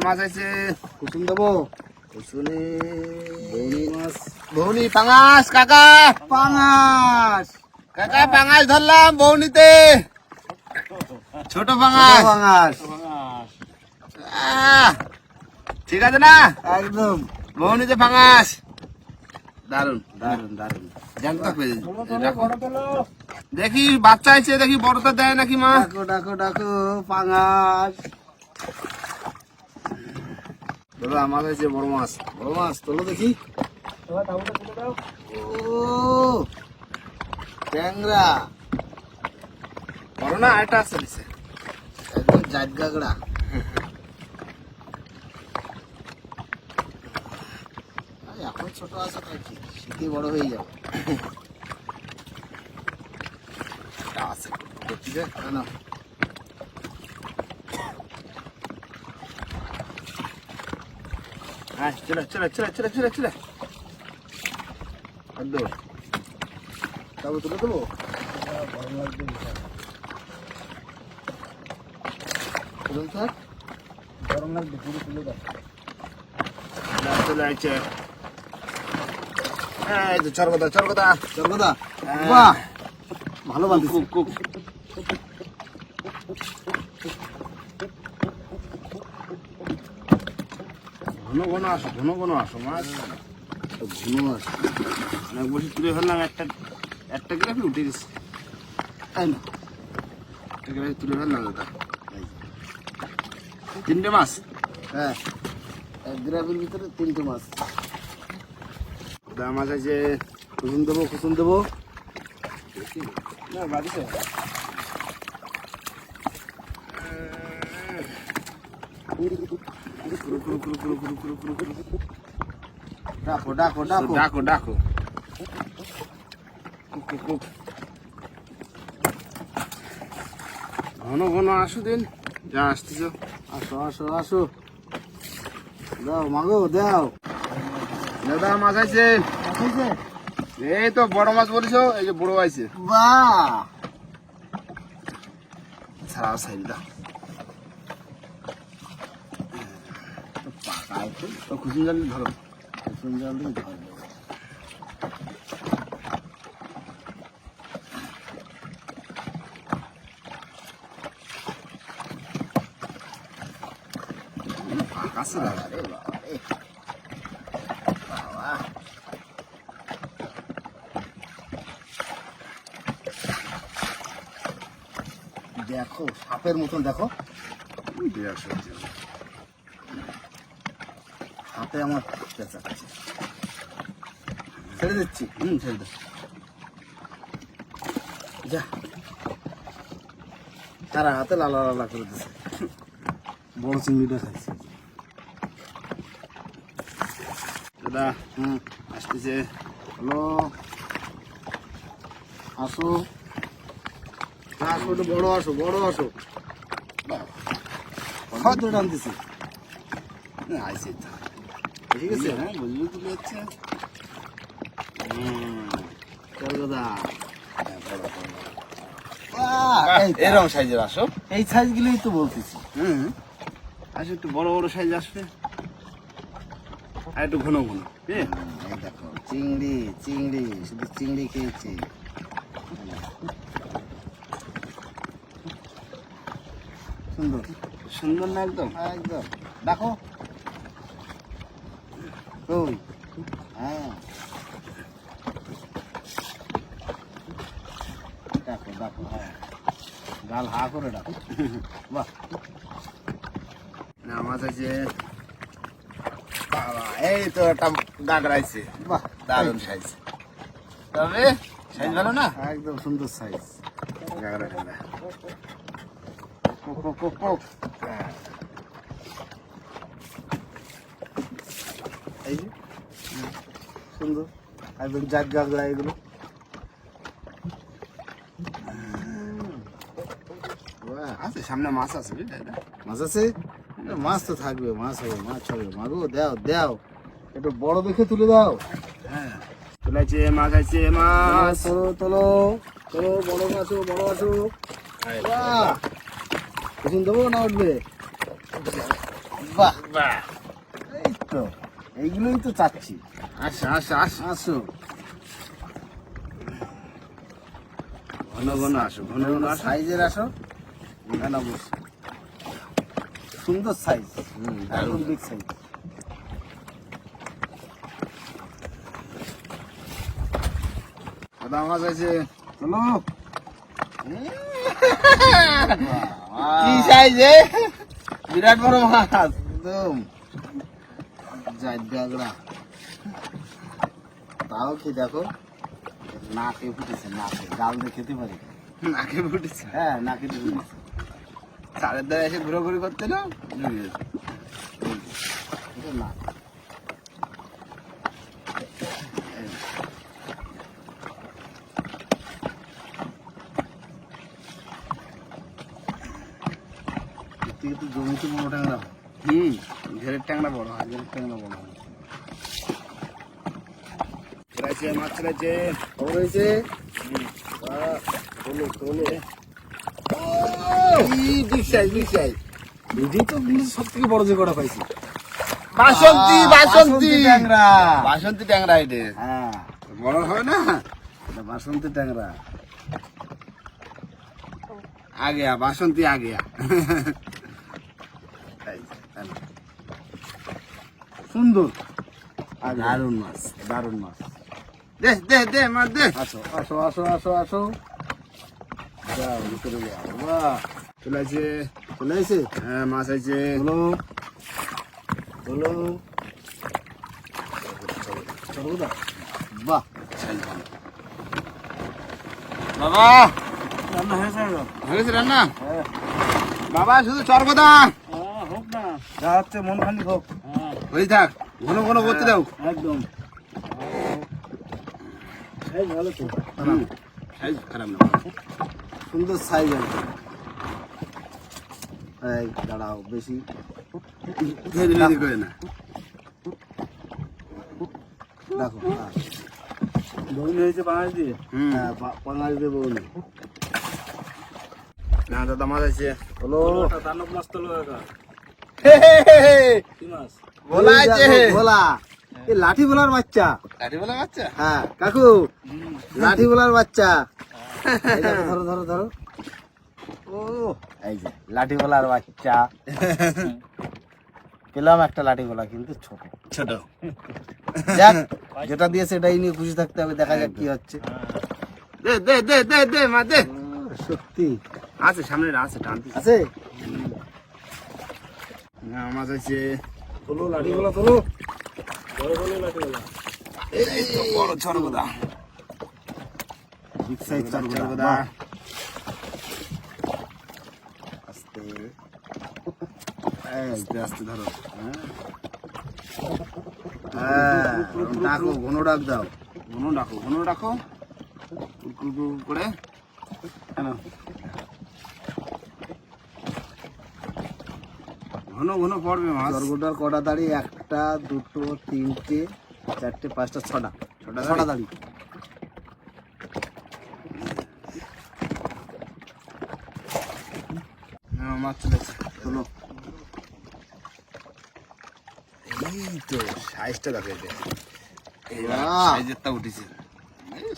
মাছ আছে। কুসুম দেবো। কুসুনি বৌনি মাছ। বৌনি পাঙাশ কাকা। পাঙাশ। কাকা পাঙাশ ধরলাম বৌনিতে। ছোট পাঙাশ। পাঙাশ। ঠিক আছে না? একদম বৌনিতে পাঙাশ। দারুন দারুন দারুন। জ্যান্ত দেখি বাচ্চা আছে, দেখি বড়টা দেয় নাকি মা। ডাকো ডাকো ডাকো পাঙাশ। দাদা মাছ আছে, বড় মাছ। বড় মাছ তোলো দেখি। ও ট্যাংরা বড় না, আরেকটা আছে নিচে। একদম জাত গাগড়া। এখন ছোট আছে নাকি, শীতে বড় হয়ে যাবে। আছে দেখছি যে না হ্যাঁ, চলে চলে চলে চলে চলে চলে একদম। তবে তুলে দেবো। তুলুন স্যার, গরম লাগবে, পুরো তুলে দাও। চলে আসছে। হ্যাঁ, এই তো চরকদা চরকদা চরকদা। বাহ, ভালো বাঁধিস। খুব খুব ঘন ঘন আসো, ঘন ঘন আসো মাছ। ঘুনো আছে। অনেক বসে তুলে ফেললাম, একটা গ্রাফি উঠে গেছে। তাই না? একটা গ্রাফি তুলে ফেললাম দাদা। তিনটে মাছ। হ্যাঁ, এক গ্রামের ভিতরে তিনটে মাছ। দাদা মাছ আছে। কুসুম দেবো, কুসুম দেবো। না বাড়িতে ডাকো ডাকো ডাকো। ডাকো ডাকো। ঘন ঘন আসো দিন, যা আসতেছ। আসো আসো আসো, দাও মাগো দাও। দাদা মাছ আছে। এই তো বড় মাছ বলিস, এই যে বড় আছে। বাহ, ছাড়াও সাইড দাও। পাকায় তো। তো খুশি জানি ধরো। কুসুম জল দিয়ে ধর দেবো। কাছে দাদা। আরে বাবা রে, বাবা। দেখো সাপের মতন, দেখো হাতে আমার পেঁচা আছে। ছেড়ে দিচ্ছি। ছেড়ে দাও। যা, তারা হাতে লালা লালা করে দিচ্ছে। বড় চিংড়িটা খাইছে। দাদা আসতেছে। হ্যালো, আসো আসো, একটু বড় আসো, বড় আসো। কত টানতেছি। আইসে তো ঠিক আছে, হ্যাঁ, বুঝলি তুলে যাচ্ছে। কলকাতা। এরকম সাইজের আসো। এই সাইজ গুলোই তো বলতেছি। আসো, একটু বড় বড় সাইজ আসবে, আর একটু ঘন ঘন। এই দেখো চিংড়ি, চিংড়ি শুধু চিংড়ি খেয়েছি। সুন্দর সুন্দর না একদম। একদম। দেখো ওই, হ্যাঁ দেখো দেখো, হ্যাঁ গাল হা করে ডাকো। বাহ, না মাছ আছে। বাবা, এই তো একটা গাগড়াইছে। বাহ, দারুণ সাইজ। তবে সাইজ ভালো না? একদম সুন্দর সাইজ। গাগড়া ঠান্ডা। এই যে সুন্দর একদম জাগ গাগড়া এগুলো। আছে সামনে মাছ আছে, বুঝলি? মাছ আছে, মাছ তো থাকবে, মাছ হবে, মাছ হবে। মাগো দাও দাও, একটু বড় দেখে তুলে দাও। হ্যাঁ, তুলেছে মাছ আছে। মাছ তোলো তোলো তোলো, বড় আসো, বড় আসো। বাহ, কুসুম দেবো না উঠবে? বাহ, বাহ, এই তো এইগুলোই তো চাচ্ছি। আসো আসো আসো, আসো, ঘন ঘন আসো, ঘন ঘন আসো। সাইজের আসো। না বস, সুন্দর সাইজ, একদম বিগ সাইজ। দাদা মাছ আছে, চলো। কি সাইজ বিরাট বড় মাছ। একদম জায়গা। তাও কি দেখো, নাকে ফুটেছে, নাকে জাল দিয়ে খেতে পারি। নাকে ফুটেছে, হ্যাঁ, নাকে দিয়ে ফুটেছে। চারের দ্বারা এসে ঘোরাঘুরি করতে না, এটা না, কিন্তু জমিতে বড় ট্যাংরা হয়। ঘেরের ট্যাংরা বড় হয়। আগের ট্যাংরা বড় হয়। ছেড়াইছে, মাছ ছেড়াইছে। খবর হয়েছে? বাহ, তোলো তোলো। Big size, big size. এটাই তো সব থেকে বড় যে কটা পাইছি। বাসন্তী, বাসন্তী ট্যাংরা। বাসন্তী ট্যাংরা এটা হ্যাঁ, বড় হবে না। এটা বাসন্তী ট্যাংরা। आ गया बासंती आ गया। সুন্দর, দারুণ মাছ, দারুণ মাছ। दे दे दे मार दे। আসো আসো আসো আসো আসো, যাও ভিতরে যাও। বাহ, চলে আছে, চলে এসে হ্যাঁ মাছ আছে। চলো চলো চলো দা। বাহ, বাবা রান্না হয়েছে? হয়েছে রান্না? হ্যাঁ, বাবা শুধু চর্বদা হোক না, যা হচ্ছে মন খালি হোক। হয়ে থাক, ঘন ঘন করতে দাও। একদম এই ভালো তো, সাইজ খারাপ না, সুন্দর সাইজ আছে। এই দাঁড়াও, বেশি ধীরে ধীরে করে না। দেখো। বউনি হয়েছে বাঁশ দিয়ে। হ্যাঁ, পাঙাশ দেবো না। না দাদা মাছ আছে। হলো, দানব মাছ তো লোকা। কি মাছ? ভোলা আছে, ভোলা, এই লাঠি ভোলার বাচ্চা। লাঠি বলা বাচ্চা। হ্যাঁ কাকু, লাঠি ভোলার বাচ্চা। এই দেখো, ধরো ধরো ধরো। ও, এই যে লাঠি ভোলার বাচ্চা। পেলাম একটা লাঠি ভোলা, কিন্তু ছোট। ছোট। যাক, যেটা দিয়েছে এটাই নিয়ে খুশি থাকতে হবে। দেখা যাক কি হচ্ছে। দে দে দে দে দে মা দে। সত্যি আছে সামনে আছে, টানতে আছে। না মাছ আছে। তোলো লাঠি ভোলা, তোলো। বড় বড় লাঠি বলা। এই তো বড় চর্বদা, বিগ সাইজ চর্বদা। আস্তে, আস্তে আস্তে ধরো। হ্যাঁ, ডাকো, ঘন ডাক দাও। ঘন রাখো, ঘন রাখো, কুকুর করে। কেন ঘন ঘন পড়বে মাছ। চর্গোটার কটা দাড়ি? একটা, দুটো, তিনটে, চারটে, পাঁচটা, ছটা। ছটা দাড়ি। হ্যাঁ, মাছ চলেছে। চলো, এই তো সাইজটা দেখো, এটা বাহ। সাইজেরটা উঠেছে।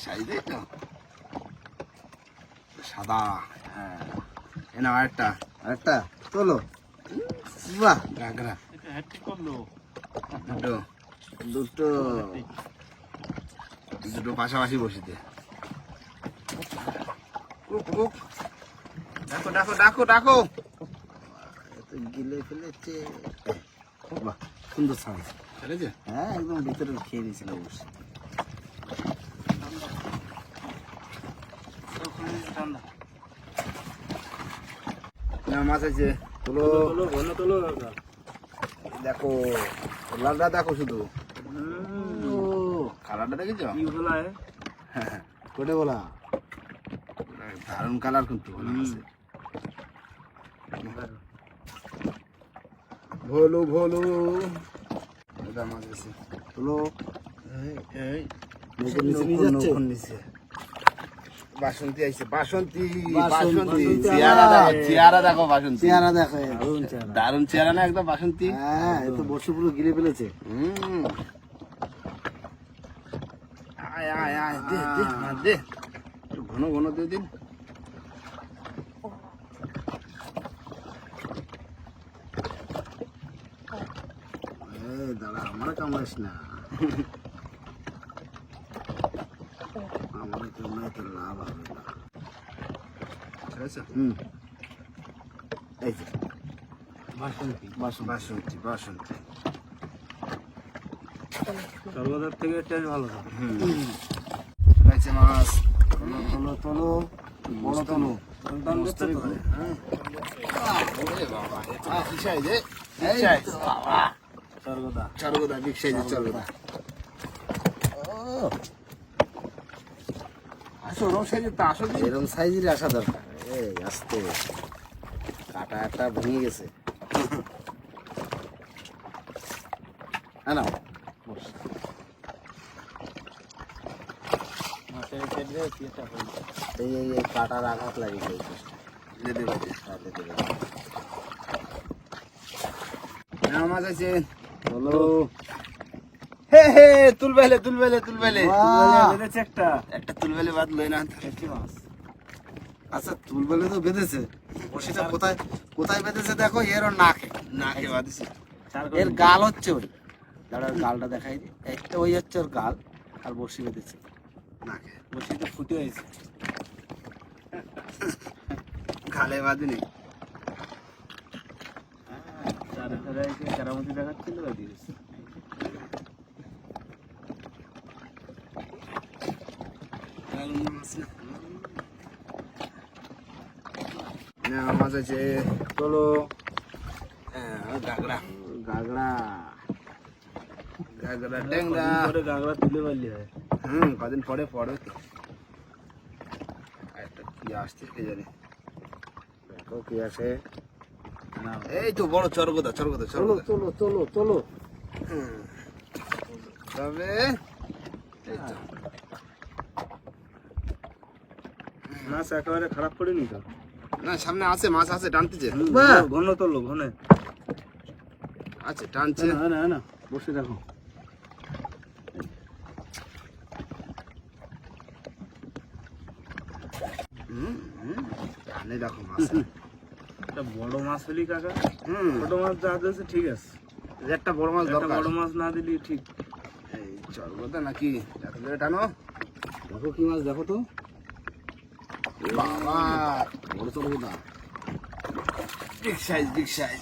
সাইজটাই তো সাদা। হ্যাঁ, এ না আরেকটা, আরেকটা চলো। বাহ, গাগরা এটা হ্যাট্রিক করলো। দুটো, দুটো। দুটো পাশাপাশি বসিতে। ডাকো ডাকো ডাকো ডাকো। এত গিলে ফেলেছে। বাহ, সুন্দর সাইজ। চলেছে। হ্যাঁ, একদম ভিতরে খেয়ে দিয়েছিল অবশ্য। ঠান্ডা। না মাছ আছে। চলো, তোলো ঘন তোলো লোকা। দেখো লালটা দেখো শুধু। ও, কালারটা দেখেছো? কি বলা है? কোটে বলা। দারুণ কালার কিন্তু ভালো আছে। ভোলু ভোলু এটা মাছ আছে। চলো, এই নৌকো নিচে নিয়ে যাচ্ছে। নৌকোর নিচে। বাসন্তী আইছে, বাসন্তী বাসন্তী, বাসন্তী বাসন্তী চেহারা আবার। দেখো, চেহারা দেখো বাসন্তী, চেহারা দেখো এর। দারুণ চেহারা না একদম বাসন্তী। হ্যাঁ এ তো বসে পুরো গিলে ফেলেছে। হুম। আয় আয় আয় দে দে মার দে, একটু ঘন ঘন দে দিন। এই দাঁড়া আমার কামড়াস না, আমার কামড়ায় তো লাভ হবে না। ঠিক আছে? এই যে বাসন্তী বাসন্তী বাসন্তী। সর্বদার থেকে টেস্ট ভালো থাকে। চলাইছে মাছ, তোলো তোলো তোলো, বড় তোলো। মস্তই করে, হ্যাঁ। ওরে বাবা, এ তো কি size, এ? Big size, বাবা। সর্বদা চরগোদা, big size এর চরগোদা। আসো, ওরম size এর তো আসো দি। এরকম সাইজের আসা দরকার। এই আস্তে, কাটা একটা ভেঙে গেছে। না না এই এই এই কাটার আঘাত লাগে গেছে। লেদে বাজে। তাহলে দেবে। নাও মাছ আছে। চলো হে হে, তুলবেলে তুলবেলে তুলবেলে। বাহ! বেঁধেছে একটা। একটা তুলবেলে বাদ লই না। একটি মাছ। আচ্ছা তুলবেলে তো বেঁধেছে, বসিটা কোথায় কোথায় বেঁধেছে দেখো, এর নাকে, নাকে বাঁধিছে। এর গাল হচ্ছে ওই, দাঁড়ার গালটা দেখাই দি, একটা ওই হচ্ছে ওর গাল, আর বসি বেঁধেছে নাকে। বসিতে ফুটে হয়েছে। গালে বাঁধিনি। চারে চারে এসে কেরামতি দেখাচ্ছিল বা দিয়েছে। না মাছ আছে। চলো গাগরা গাগড়া, গাগরা ট্যাংরা। পরে গাগরা তুলে পারলি হয়। কদিন পরে পড়বে তো। একটা কি আসছে কে জানে। দেখো কি আছে। না এই তো বড় চরগোদা চরগোদা চলো চরগোদা। চলো চলো চলো। তবে এই তো। মাছ একেবারে খারাপ করিনি তো। না সামনে আছে মাছ আছে, টানতেছে। বাহ! ঘন তোলো ঘনে। আছে টানছে। না না বসে দেখো। টানে দেখো মাছ। একটা বড় মাছ হলি কাকা। হুম, ছোট মাছ যা দিয়েছে ঠিক আছে। একটা বড় মাছ একটা দরকার। বড় মাছ না দিলি ঠিক। এই চরগোদা নাকি এত ধরে টানো। দেখো কি মাছ দেখো তো, বাবা বড় চলবো বিগ সাইজ বিগ সাইজ।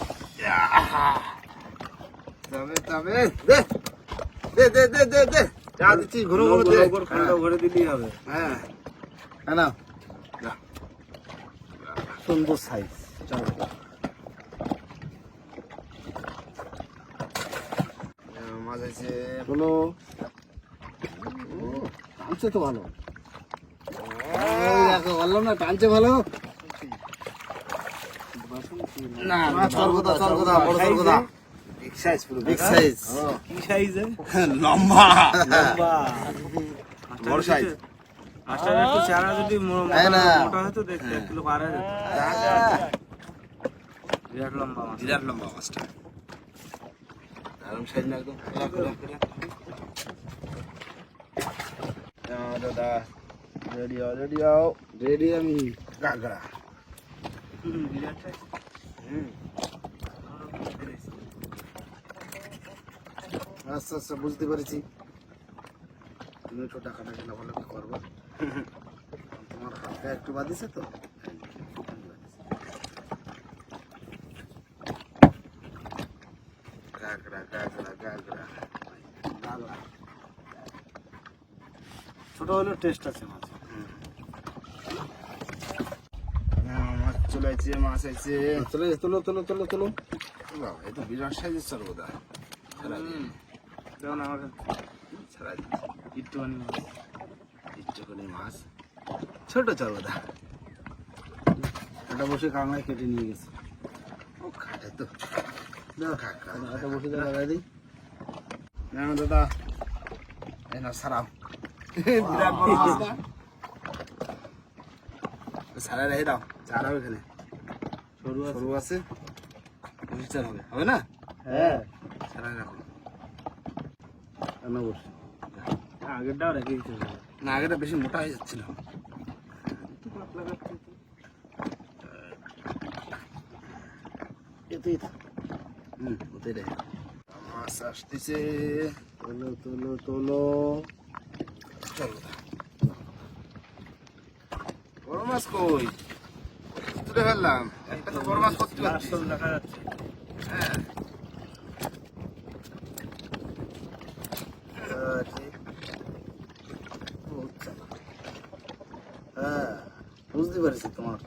তবে তবে দে দে দে দে দে দে চা দিচ্ছি ঘুরো ঘুরো দে। খন্ড ভরে দিলেই হবে। হ্যাঁ না না যা। সুন্দর সাইজ। মাছ আছে। চলো টানছে তো ভালো, এই দেখো বললাম না টানছে ভালো। না চরগোদা চরগোদা বড় চরগোদা, বিগ সাইজ পুরো বিগ সাইজ। কি সাইজে? লম্বা লম্বা। বড় সাইজ। মাছটার একটু চেহারা যদি তাই না? মোটা হতো দেখতে একটু পার হয়ে যেত। বিরাট লম্বা মাছ। বিরাট লম্বা মাছটা। দারুণ সাইজ না একদম। দাদা রেডি হও রেডি হও। রেডি আমি। গাগরা। বিরাট সাইজ। আচ্ছা আচ্ছা বুঝতে পেরেছি, তুমি একটু টাকাটা গেলে ভালো কি করবো, তোমার হালকা একটু বাদিছে তো। গাগরা গাগরা গাগরা। ছোট হলেও টেস্ট আছে মাছ। মাছ চলে আসছে মাছ আছে। চলে তোলো তোলো তোলো তোলো। বাবা এই তো বিরাট সাইজের চরগোদা। যেমন আমার ছাড়া একটুখানি মাছ। ইচ্ছুকনি মাছ, ছোট চরগোদা। এটা বসে কামড়ায় কেটে নিয়ে গেছে। ও খাটে তো। খা, খা, এটা বসে লাগাই দিই। না দাদা এই না সারাও। বিরাট বড় মাছ না। সারা রেখে দাও, চার হবে এখানে, সরু আছে। সরু আছে, বসে চার হবে, হবে না? হ্যাঁ সারা রাখো। কেন বসে আগেরটাও রেখে দিতে হবে। না, আগেটা বেশি মোটা হয়ে যাচ্ছিল। এতেই থাক। ওটাই রেখে দাও। মাছ আসতেছে, তোলো তোলো তোলো। চলো বড় মাছ কই? তুলে ফেললাম, একটা তো বড় মাছ করতে পারছি। আসল দেখা যাচ্ছে। হ্যাঁ, হ্যাঁ বুঝতে পারছি তোমার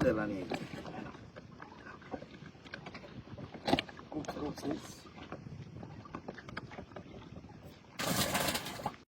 তেলা নিয়ে। খুব বড় size।